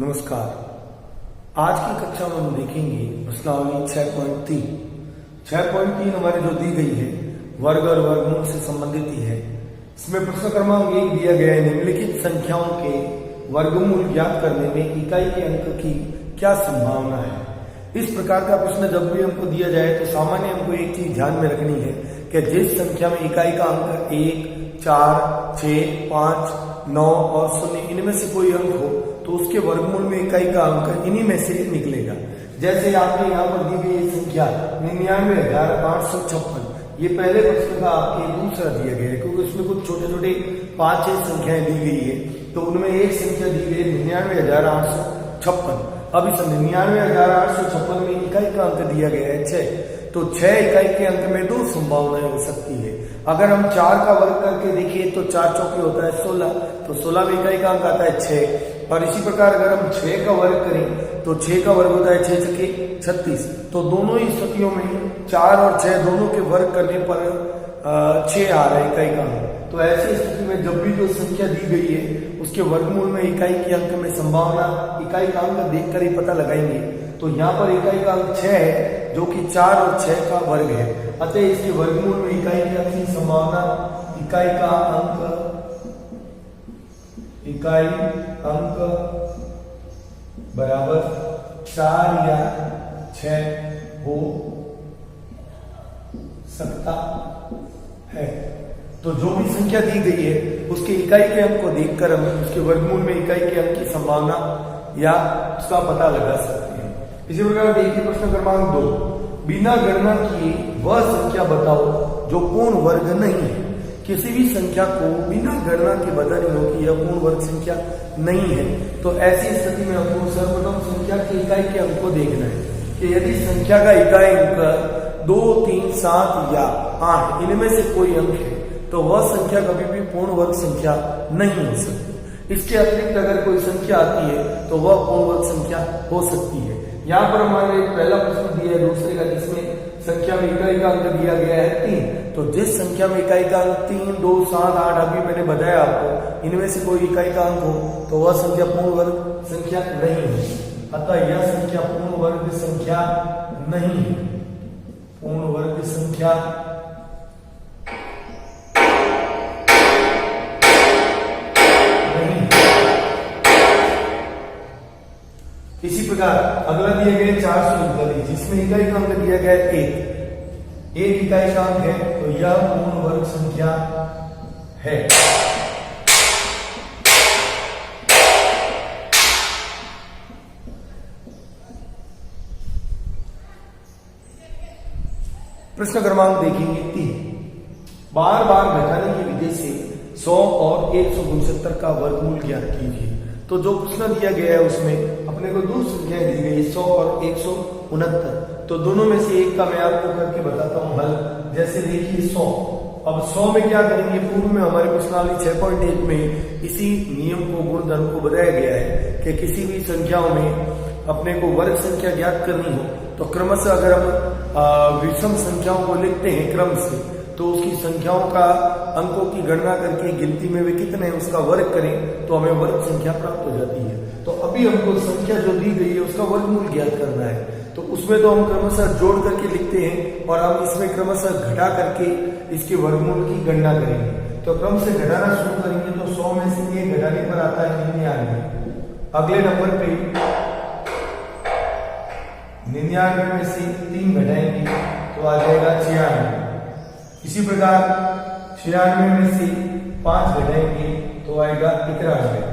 नमस्कार। आज की कक्षा में हम देखेंगे प्रश्नावली 6.3 हमारी जो दी गई है वर्ग और वर्गमूल से संबंधित ही है। इसमें प्रश्न क्रमांक 1 दिया गया है, निम्नलिखित संख्याओं के वर्गमूल ज्ञात करने में इकाई के अंक की क्या संभावना है। इस प्रकार का प्रश्न जब भी हमको दिया जाए तो सामान्य हमको एक चीज ध्यान में रखनी है कि जिस संख्या में इकाई का अंक 1, 4, 6, 5, 9 और 0 इनमें से कोई अंक हो तो उसके वर्गमूल में इकाई का अंक इन्हीं में से निकलेगा। जैसे आपके यहाँ पर दी गई संख्या 99,856, ये पहले प्रश्न का आपके दूसरा दिया गया है क्योंकि उसमें कुछ छोटे छोटे 5-6 संख्याएं दी गई है, तो उनमें एक संख्या दी गई 99,856। अब इस 99,856 में इकाई का अंक दिया गया है 6, तो 6 इकाई के अंक में 2 संभावनाएं हो सकती है। अगर हम 4 का वर्ग करके देखिए तो 4 चौके होता है 16, तो 16 में इकाई का अंक आता है 6। और इसी प्रकार अगर हम 6 का वर्ग करें तो 6 का वर्ग होता है 6 छके 36। तो दोनों ही स्थितियों में 4 और 6 दोनों के वर्ग करने पर 6 आ रहा है इकाई का अंक। तो ऐसी स्थिति में जब भी जो संख्या दी गई है उसके वर्गमूल में इकाई के अंक में संभावना इकाई का अंक देखकर ही पता लगाएंगे। तो यहाँ पर इकाई का अंक 6 है जो कि 4 और 6 का वर्ग है, अतः इसके वर्गमूल में इकाई के अंक की संभावना इकाई अंक बराबर 4 या 6 हो सकता है। तो जो भी संख्या दी गई है उसके इकाई के अंक को देखकर हम उसके वर्गमूल में इकाई के अंक की संभावना या उसका पता लगा सकते हैं। इसी प्रकार देखिए प्रश्न क्रमांक 2, बिना गणना किए वह संख्या बताओ जो पूर्ण वर्ग नहीं है। किसी भी संख्या को बिना गणना के बतानी होगी यह पूर्ण वर्ग संख्या नहीं है, तो ऐसी स्थिति में हमको सर्वप्रथम संख्या के इकाई के अंक को देखना है कि यदि संख्या का इकाई अंक 2, 3, 7 या 8 इनमें से कोई अंक है तो वह संख्या कभी भी पूर्ण वर्ग संख्या नहीं हो सकती। इसके अतिरिक्त अगर कोई संख्या आती है तो वह पूर्ण वर्ग संख्या हो सकती है। यहाँ पर हमारे पहला प्रश्न दिया है दूसरे का, जिसमें संख्या में इकाई का अंक दिया गया है 3। तो जिस संख्या में इकाई का अंक 3, 2, 7, 8 अभी मैंने बताया आपको, इनमें से कोई इकाई का अंक हो तो वह संख्या पूर्ण वर्ग संख्या नहीं है, अतः यह संख्या पूर्ण वर्ग संख्या नहीं है। पूर्ण वर्ग संख्या इसी प्रकार अगला दिया गया 449 जिसमें इकाई का अंक दिया गया है 1 इकाई का अंक है, तो यह पूर्ण वर्ग संख्या है। प्रश्न क्रमांक देखेंगे 3, बार बार घटाने की विधि से 100 और 169 का वर्गमूल ज्ञात कीजिए। तो जो प्रश्न दिया गया है उसमें अपने को 2 संख्याएं दी गई 100 और 169, तो दोनों में से एक का मैं आपको करके बताता हूं हल। जैसे देखिए 100, अब 100 में क्या करेंगे, पूर्व में हमारे प्रश्नावली 6.1 में इसी नियम को गुणधर्म को बताया गया है कि किसी भी संख्याओं में अपने को वर्ग संख्या ज्ञात करनी हो तो क्रमशः अगर हम विषम संख्याओं को लिखते हैं क्रम से तो उसकी संख्याओं का अंकों की गणना करके गिनती में वे कितने हैं उसका वर्ग करें तो हमें वर्ग संख्या प्राप्त हो जाती है। तो अभी हमको संख्या जो दी गई है उसका वर्गमूल ज्ञात करना है, तो उसमें तो हम क्रमशः जोड़ करके लिखते हैं और हम इसमें क्रमशः घटा करके इसके वर्गमूल की गणना करेंगे। तो क्रम से घटाना शुरू करेंगे तो 100 में से 1 घटाने पर आता है 99। अगले नंबर पे 99 में से 3 घटाएंगे तो आ जाएगा 96। इसी प्रकार 96 में से 5 घटाएंगे तो आएगा 91,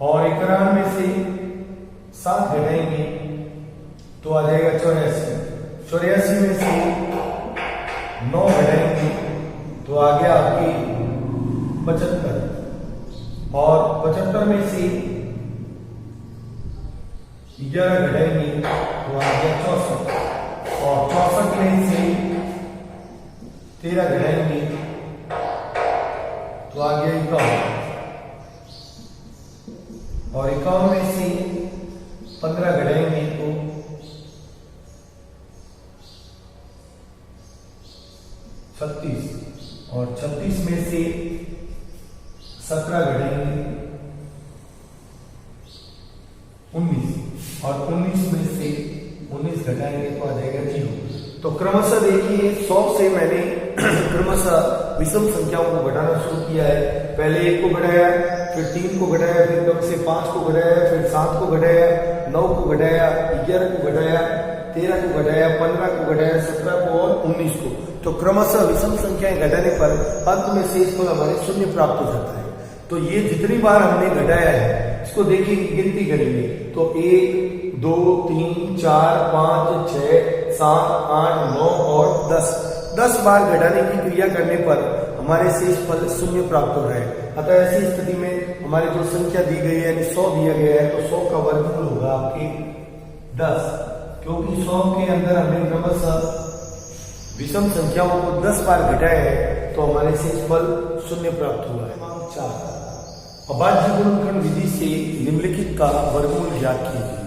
और 91 में से 7 घटाएंगे तो आ जाएगा 84। 84 में से 9 घटाएंगे तो आ गया आपके 75, और 75 में से 11 घटाएंगे तो आ गया 64, और 64 में से 13 घटाएंगे तो आ गया 51, और 51 में से 15 घटाएंगे तो 36, और 36 में से 17 घटाएंगे 19 और 19 में से 19 घटाएंगे तो आ जाएगा 0। तो क्रमशः देखिए 100 से मैंने क्रमशः विषम संख्याओं को घटाना शुरू किया है। पहले 1 को घटाया, फिर 3 को घटाया, फिर कम से 5 को घटाया, फिर 7 को घटाया, 9 को घटाया, 11 को घटाया, 13 को घटाया, 15 को घटाया, 17 को और 19 को। तो क्रमशः विषम संख्याएं घटाने पर अंत में शेषफल हमारे शून्य प्राप्त हो जाता है। तो ये जितनी बार हमने घटाया है इसको देखिए, गिनती करेंगे तो 1 2 3 4 5 6 7 8 9 और 10 बार घटाने की क्रिया करने पर हमारे शेषफल शून्य प्राप्त हो रहा है। अतः ऐसी स्थिति में हमारी जो संख्या दी गई है यानी 100 दिया गया है तो 100 का वर्गमूल होगा आपके 10, क्योंकि 100 के अंदर हमने क्रमशः विषम संख्याओं को 10 बार घटाया है तो हमारे शेषफल शून्य प्राप्त हुआ है। 4 अभाज्य गुणनखंड विधि से निम्नलिखित का वर्गमूल ज्ञात कीजिए।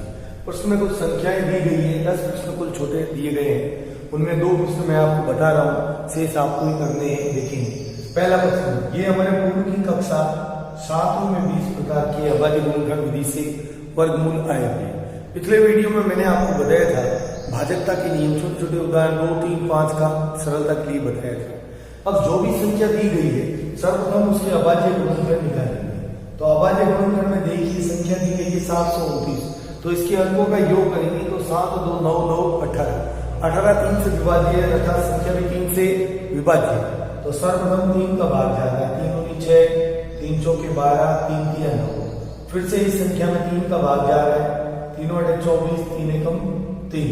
प्रश्न में कुछ संख्याएं दी गई है, 10 प्रश्न कुल छोटे दिए गए हैं, उनमें 2 प्रश्न मैं आपको बता रहा हूँ, शेष आपको ही करने हैं। देखेंगे पहला प्रश्न, ये हमारे पूर्व की कक्षा 7 में 20 प्रकार के अभाज्य गुणनखंड विधि से वर्गमूल आए हुए। पिछले वीडियो में मैंने आपको बताया था भाजकता के नियम, छोटे छोटे उदाहरण 2 3 5 का सरलता के लिए बताया था। अब जो भी संख्या दी गई है सर्वप्रथम उसके अभाज्य गुणनखंड निकालेंगे। तो अभाज्य गुणनखंड में देखिए संख्या दी गई है 729, तो इसके अंकों का योग करेंगे तो 7 2 9 9 18, 18 3 से विभाज्य है तथा संख्या भी 3 से विभाज्य है। तो सर्वप्रथम 3 का भाग जाएगा, 3 दूनी 6, 3 चौके 12, 3 तिया 9। फिर से इस संख्या में 3 का भाग जा रहा है, 3 बटे 24, 3 एकम 3।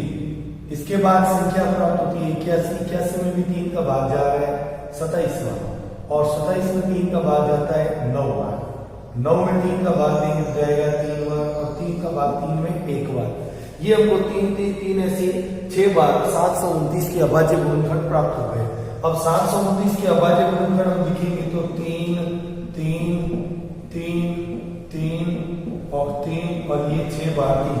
इसके बाद संख्या प्राप्त होती है 81, 81 में भी 3 का भाग जा रहा है 27वां, और 27 में 3 का भाग जाता है 9 बार। 9 में 3 का भाग देंगे तो जाएगा 3 बार, और 3 का भाग 3 में 1 बार। ये हमको 3 3 3 ऐसे 6 बार 729 के अभाज्य गुणनखंड प्राप्त हो गए। अब 729 के अभाज्य गुणनखंड हम लिखेंगे तो 3 3 3 3 और 3 और ये 6 बार 3।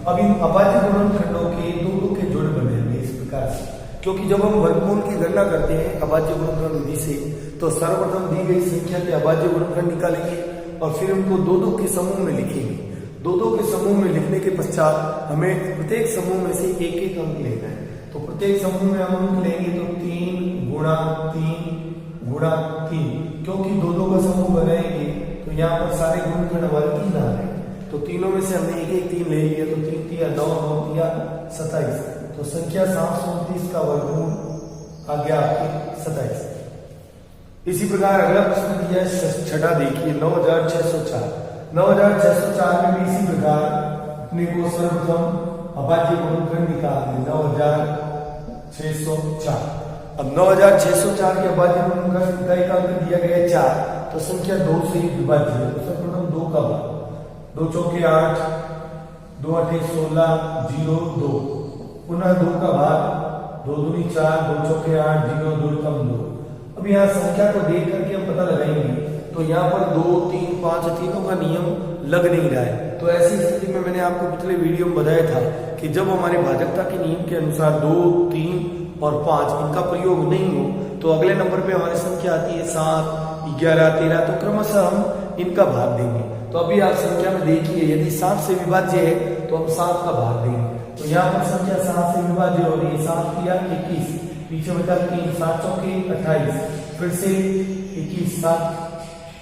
अब इन अभाज्य गुणनखंडों के दो के जोड़ बनेंगे इस प्रकार से, क्योंकि जब हम वर्गमूल की गणना करते हैं अभाज्य गुणनखंड विधि से तो सर्वप्रथम दी गई संख्या के अभाज्य गुणनखंड निकालेंगे और फिर उनको 2 के समूह में लिखेंगे। 2 के समूह में लिखने के पश्चात हमें प्रत्येक समूह में से एक एक अंक लेना है। तो प्रत्येक समूह में हम अंक लेंगे तो 3 गुणा 3 गुणा 3, क्योंकि 2 का समूह बनाएंगे तो यहाँ पर सारे गुणनखंड हमारे 3 आ रहे हैं। तो तीनों में से हमने एक एक 3 ले लिया, तो 3 तिया 9 9 तिया 27, तो संख्या 729 का वर्गमूल आ गया आपके 27। इसी प्रकार अगला प्रश्न दिया है छठा, देखिए 9604। 9604 में भी इसी प्रकार अपने को सर्वप्रथम अभाज्य गुणनखंड निकालने 9604। अब 9604 के अभाज्य गुणनखंड का अंक दिया गया है 4, तो संख्या 2 से ही विभाज्य है। तो सर्वप्रथम 2 का भाग, 2 चौके 8, 2 8 16 0 2, पुनः 2 का भाग, 2 दूनी 4, 2 चौके 8 0 2 कम 2। अब यहाँ संख्या को देख करके हम पता लगाएंगे तो यहाँ पर 2 3 5 तीनों का नियम लग नहीं रहा है। तो ऐसी स्थिति में मैंने आपको पिछले वीडियो में बताया था कि जब हमारे भाजकता के नियम के अनुसार 2 3 और 5 इनका प्रयोग नहीं हो तो अगले नंबर पे हमारी संख्या आती है 7 11 13, तो क्रमशः हम इनका भाग देंगे। तो अभी आप संख्या में देखिए यदि 7 से विभाज्य है तो हम 7 का भाग देंगे। तो यहाँ पर संख्या 7 से विभाज्य हो रही है, 7 तिया 21, पीछे बचा 3, 7 चौके 28, फिर से 21, 7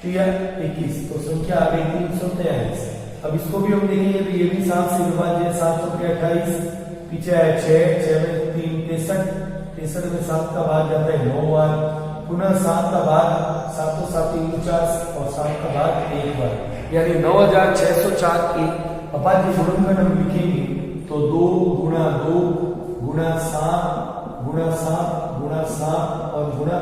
तिया 21, तो संख्या आ गई 343। अब इसको भी हम देखेंगे तो ये भी 7 से विभाज्य है, 7 चौके 28, पीछे है 6 में 3 63, 63 में 7 का भाग जाता है 9 बार, पुनः 7 का भाग 7 7 49 और 7 का भाग 1 बार, यानी 9604 के अभाज्य गुणनखंड हम लिखेंगे तो 2 गुणा 2 गुणा 7 गुणा 7 गुणा 7 और गुणा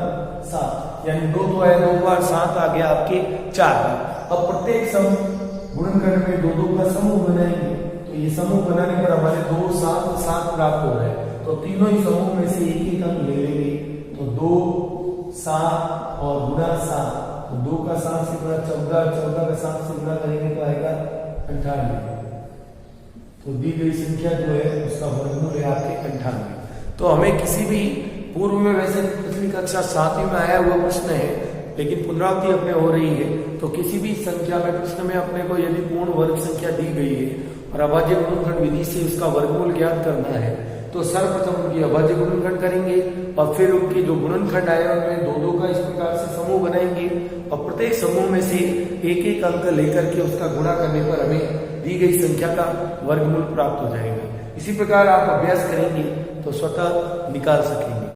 7, यानी 2 तो है 2 बार 7 आ गया आपके 4। अब प्रत्येक समूह गुणनखंड में 2 का समूह बनाएंगे, तो ये समूह बनाने पर हमारे 2 7 7 प्राप्त हो रहा है। तो तीनों ही समूह में से एक एक अंक ले लेंगे, तो 2 7 और गुणा 7, तो 2 का 7 से गुणा 14, 14 का 7 से गुणा करेंगे तो आएगा 98। तो दी गई संख्या जो है उसका वर्गमूल है आपके 98। तो हमें किसी भी पूर्व में वैसे पिछली कक्षा 7वीं में आया हुआ प्रश्न है, लेकिन पुनरावृत्ति अपने हो रही है, तो किसी भी संख्या में प्रश्न में अपने को यदि पूर्ण वर्ग संख्या दी गई है और अभाज्य गुणनखंड विधि से उसका वर्गमूल ज्ञात करना है, तो सर्वप्रथम उनकी अभाज्य गुणनखंड करेंगे और फिर उनके जो गुणनखंड आए उनमें दो दो का इस प्रकार से समूह बनाएंगे और प्रत्येक समूह में से एक एक अंक लेकर के उसका गुणा करने पर हमें दी गई संख्या का वर्गमूल प्राप्त हो जाएगा। इसी प्रकार आप अभ्यास करेंगे तो स्वतः निकाल सकेंगे।